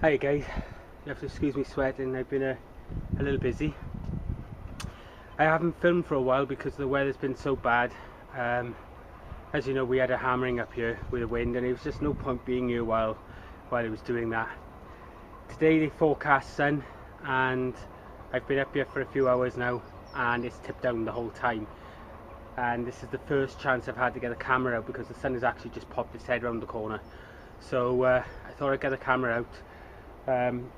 Hey guys, you have to excuse me sweating. I've been a little busy. I haven't filmed for a while because the weather's been so bad. As you know, we had a hammering up here with the wind, and it was just no point being here while it was doing that. Today they forecast sun, and I've been up here for a few hours now, and it's tipped down the whole time. And this is the first chance I've had to get the camera out because the sun has actually just popped its head around the corner. So I thought I'd get the camera out.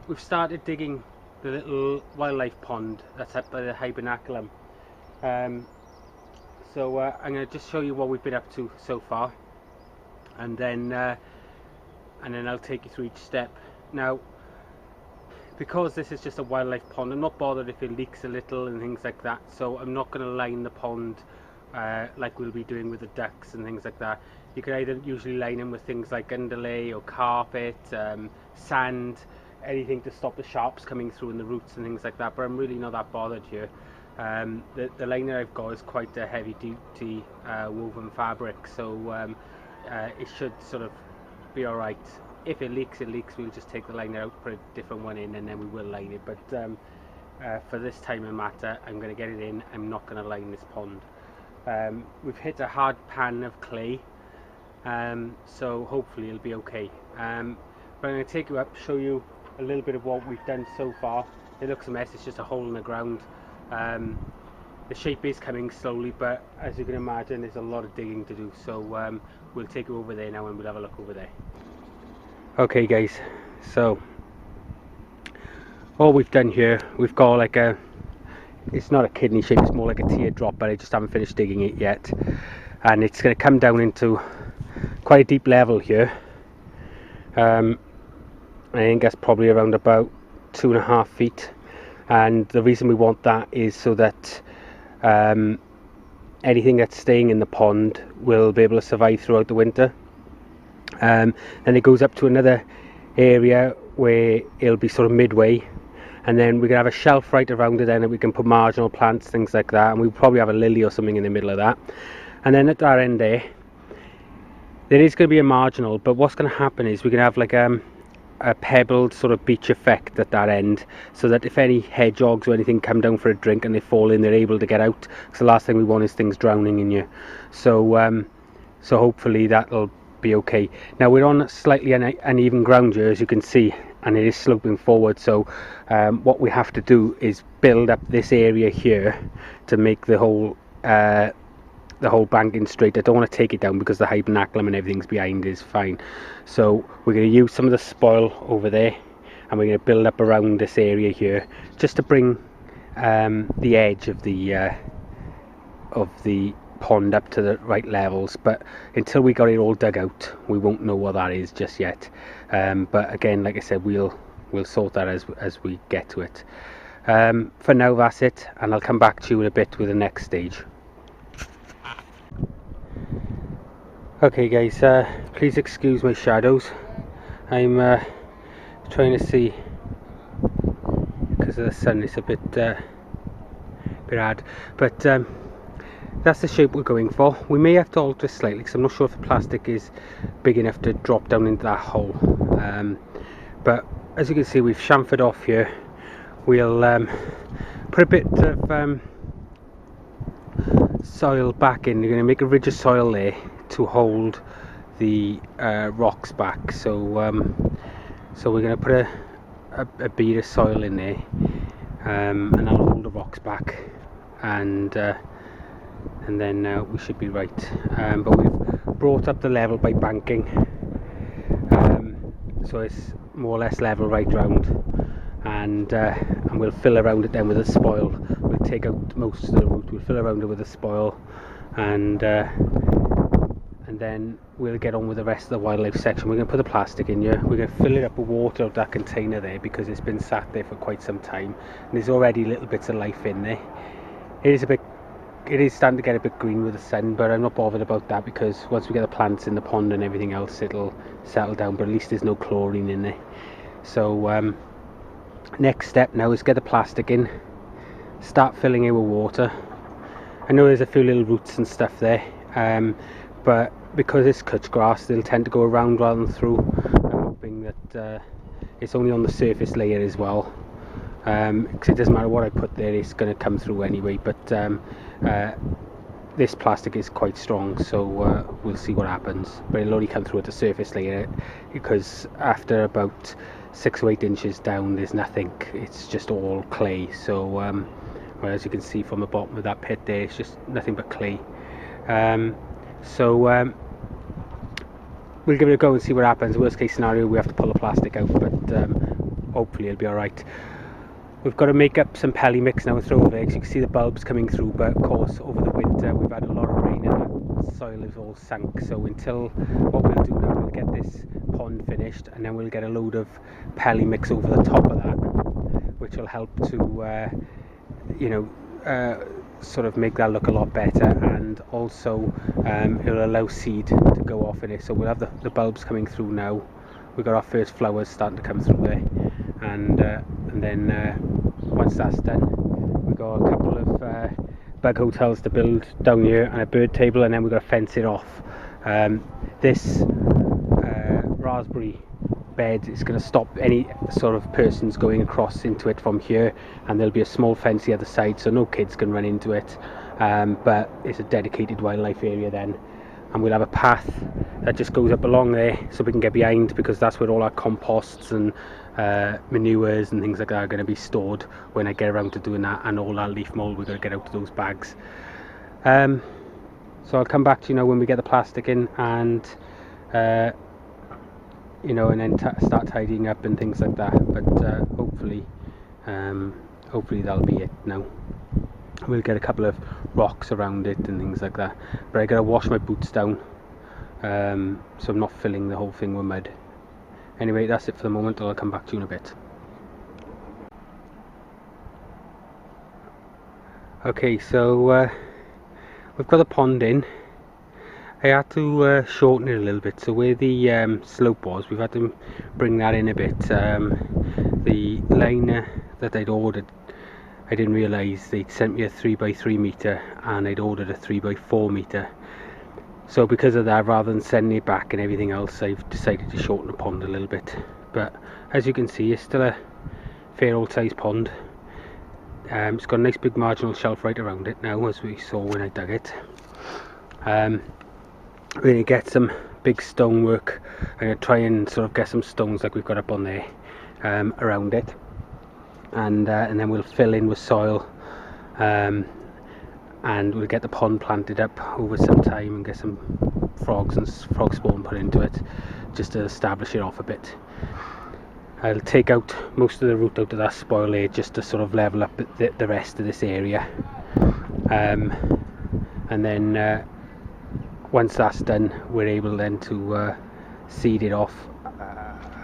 We've started digging the little wildlife pond that's up by the hibernaculum. So I'm going to just show you what we've been up to so far, and then I'll take you through each step. Now, because this is just a wildlife pond, I'm not bothered if it leaks a little and things like that, so I'm not going to line the pond like we'll be doing with the ducks and things like that. You can either usually line them with things like underlay or carpet, sand, anything to stop the sharps coming through in the roots and things like that, but I'm really not that bothered here. The liner I've got is quite a heavy duty woven fabric, so it should sort of be alright. If it leaks, we'll just take the liner out, put a different one in, and then we will line it. But for this time and matter, I'm going to get it in. I'm not going to line this pond. We've hit a hard pan of clay, so hopefully it'll be okay. But I'm going to take you up, show you a little bit of what we've done so far. It looks a mess, it's just a hole in the ground. The shape is coming slowly, but as you can imagine, there's a lot of digging to do, so we'll take you over there now and we'll have a look over there. Okay guys, so all we've done here, we've got like a, it's not a kidney shape, it's more like a teardrop, but I just haven't finished digging it yet, and it's going to come down into quite a deep level here. I think that's probably around about 2.5 feet, and the reason we want that is so that anything that's staying in the pond will be able to survive throughout the winter. Then it goes up to another area where it'll be sort of midway, and then we can have a shelf right around it, and we can put marginal plants, things like that, and we'll probably have a lily or something in the middle of that. And then at that end there is going to be a marginal, but what's going to happen is we can have like a pebbled sort of beach effect at that end, so that if any hedgehogs or anything come down for a drink and they fall in, they're able to get out, because the last thing we want is things drowning in you. So so hopefully that'll be okay. Now we're on slightly uneven ground here, as you can see, and it is sloping forward, so what we have to do is build up this area here to make the whole banking straight. I don't want to take it down because the hibernaculum and everything's behind is fine, so we're going to use some of the spoil over there, and we're going to build up around this area here just to bring the edge of the pond up to the right levels. But until we got it all dug out, we won't know what that is just yet. But again, like I said, we'll sort that as we get to it. For now, that's it, and I'll come back to you in a bit with the next stage. Okay guys, please excuse my shadows. I'm trying to see, because of the sun, it's a bit hard, but that's the shape we're going for. We may have to alter slightly because I'm not sure if the plastic is big enough to drop down into that hole, but as you can see, we've chamfered off here. We'll put a bit of soil back in. You're going to make a ridge of soil there to hold the rocks back, so so we're going to put a bead of soil in there, and that'll hold the rocks back, and then we should be right. But we've brought up the level by banking, so it's more or less level right round, and we'll fill around it then with the spoil. We'll take out most of the root, we'll fill around it with the spoil, and then we'll get on with the rest of the wildlife section. We're going to put the plastic in here, we're going to fill it up with water out of that container there, because it's been sat there for quite some time, and there's already little bits of life in there. It is starting to get a bit green with the sun, but I'm not bothered about that, because once we get the plants in the pond and everything else, it'll settle down, but at least there's no chlorine in there. So next step now is get the plastic in, start filling it with water. I know there's a few little roots and stuff there, but because it's cut grass, they'll tend to go around rather than through. I'm hoping that it's only on the surface layer as well, because it doesn't matter what I put there, it's going to come through anyway. But this plastic is quite strong, so we'll see what happens. But it'll only come through at the surface layer, because after about 6 or 8 inches down there's nothing, it's just all clay. So well, as you can see from the bottom of that pit there, it's just nothing but clay. We'll give it a go and see what happens. Worst case scenario, we have to pull the plastic out, but hopefully it'll be alright. We've got to make up some pelly mix now and throw over. You can see the bulbs coming through, but of course over the winter we've had a lot of rain and that soil is all sunk. So until, what we'll do now, we'll get this pond finished and then we'll get a load of pelly mix over the top of that, which will help to sort of make that look a lot better, and also it'll allow seed to go off in it. So we'll have the bulbs coming through now. We've got our first flowers starting to come through there, and then once that's done, we've got a couple of bug hotels to build down here and a bird table, and then we've got to fence it off. This raspberry bed is going to stop any sort of persons going across into it from here, and there'll be a small fence the other side so no kids can run into it, but it's a dedicated wildlife area then, and we'll have a path that just goes up along there so we can get behind, because that's where all our composts and manures and things like that are going to be stored when I get around to doing that, and all our leaf mold we're going to get out of those bags. So I'll come back to you now when we get the plastic in, and and then start tidying up and things like that. But hopefully that'll be it now. We'll get a couple of rocks around it and things like that, but I gotta wash my boots down, so I'm not filling the whole thing with mud. Anyway, that's it for the moment. I'll come back to you in a bit. Okay, so we've got the pond in. I had to shorten it a little bit, so where the slope was, we've had to bring that in a bit. The liner that I'd ordered, I didn't realise they'd sent me a 3x3 metre and I'd ordered a 3x4 metre. So because of that, rather than sending it back and everything else, I've decided to shorten the pond a little bit. But as you can see, it's still a fair old size pond. It's got a nice big marginal shelf right around it now, as we saw when I dug it. We're going to get some big stonework. I'm going to try and sort of get some stones like we've got up on there around it, and then we'll fill in with soil, and we'll get the pond planted up over some time and get some frogs and frog spawn put into it just to establish it off a bit. I'll take out most of the root out of that spoil layer just to sort of level up the rest of this area, and then once that's done, we're able then to seed it off.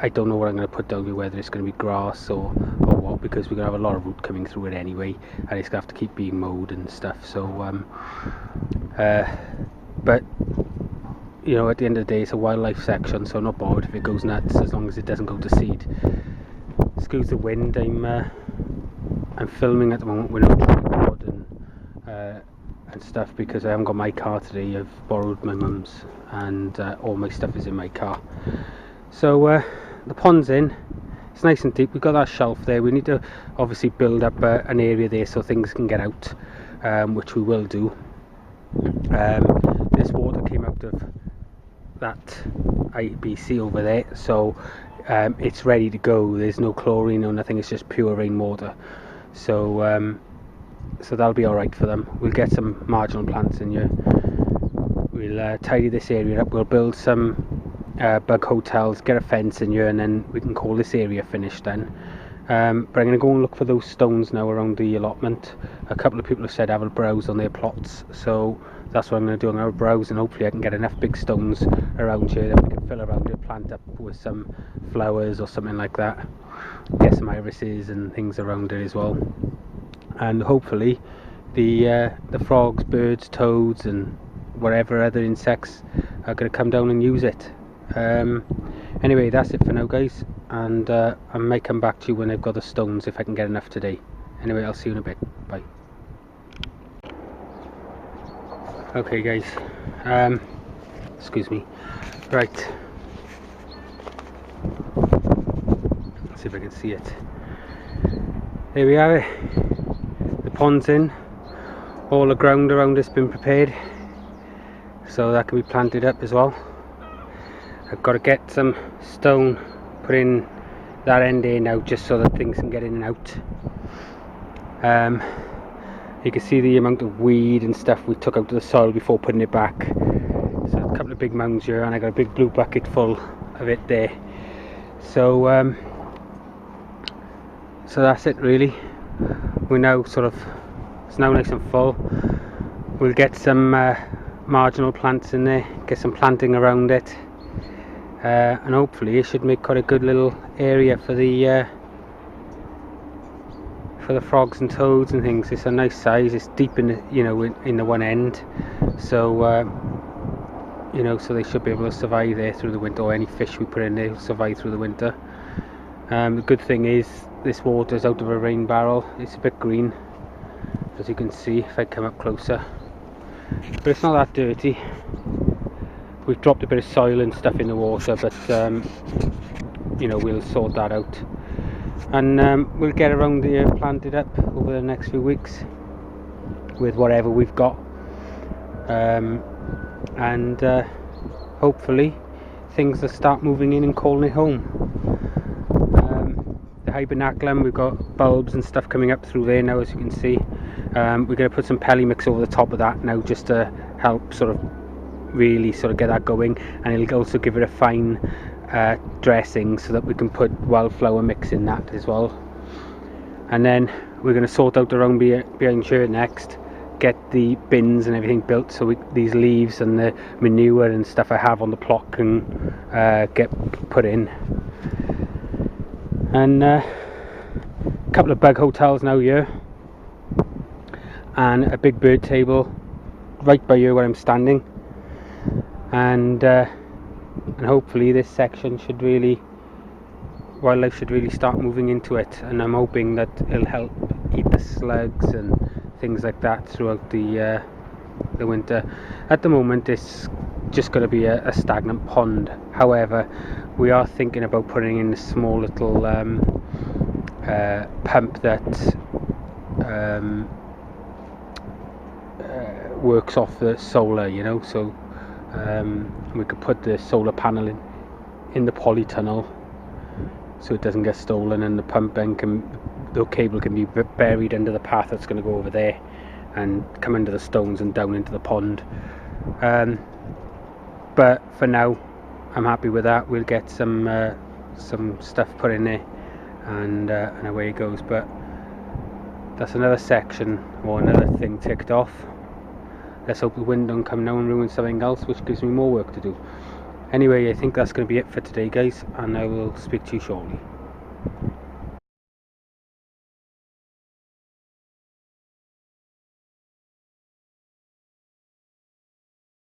I don't know what I'm going to put down here, whether it's going to be grass or what, because we're going to have a lot of root coming through it anyway, and it's going to have to keep being mowed and stuff. So but at the end of the day, it's a wildlife section, so I'm not bothered if it goes nuts as long as it doesn't go to seed. Excuse the wind. I'm filming at the moment with no tripod and stuff, because I haven't got my car today. I've borrowed my mum's, and all my stuff is in my car. So the pond's in. It's nice and deep. We've got that shelf there. We need to obviously build up an area there so things can get out, which we will do. This water came out of that IBC over there, so it's ready to go. There's no chlorine or nothing, it's just pure rainwater. So that'll be alright for them. We'll get some marginal plants in here. We'll tidy this area up. We'll build some bug hotels, get a fence in here, and then we can call this area finished then. But I'm going to go and look for those stones now around the allotment. A couple of people have said have a browse on their plots, so that's what I'm going to do. I'm going to browse, and hopefully I can get enough big stones around here that we can fill around it, plant up with some flowers or something like that. Get some irises and things around it as well. And hopefully the frogs, birds, toads and whatever other insects are going to come down and use it. Anyway, that's it for now, guys, and I may come back to you when I've got the stones, if I can get enough today. Anyway, I'll see you in a bit. Bye. Okay, guys, excuse me. Right, see if I can see it. There we have it. The pond's in. All the ground around it's been prepared, so that can be planted up as well. I've got to get some stone put in that end here now, just so that things can get in and out. You can see the amount of weed and stuff we took out of the soil before putting it back. So a couple of big mounds here, and I got a big blue bucket full of it there. So so that's it really. We're now it's now nice and full. We'll get some marginal plants in there, get some planting around it, and hopefully it should make quite a good little area for the frogs and toads and things. It's a nice size. It's deep in the, in the one end, so so they should be able to survive there through the winter, or any fish we put in there will survive through the winter. The good thing is this water is out of a rain barrel. It's a bit green, as you can see if I come up closer, but it's not that dirty. We've dropped a bit of soil and stuff in the water, but we'll sort that out, and we'll get around here planted up over the next few weeks with whatever we've got, and hopefully things will start moving in and calling it home. The hibernaculum, we've got bulbs and stuff coming up through there now, as you can see. We're going to put some pelly mix over the top of that now, just to help really get that going, and it'll also give it a fine dressing, so that we can put wildflower mix in that as well. And then we're going to sort out the round behind here next, get the bins and everything built, so these leaves and the manure and stuff I have on the plot can get put in. And a couple of bug hotels now here, and a big bird table right by here where I'm standing, and hopefully this section wildlife should really start moving into it, and I'm hoping that it'll help eat the slugs and things like that throughout the winter. At the moment it's just going to be a stagnant pond. However, we are thinking about putting in a small little pump that works off the solar, so we could put the solar panel in the polytunnel, so it doesn't get stolen, and the pump end the cable can be buried under the path that's going to go over there and come under the stones and down into the pond. But for now I'm happy with that. We'll get some stuff put in there, and away it goes. But that's another section, or another thing ticked off. Let's hope the wind don't come now and ruin something else, which gives me more work to do. Anyway, I think that's going to be it for today, guys, and I will speak to you shortly.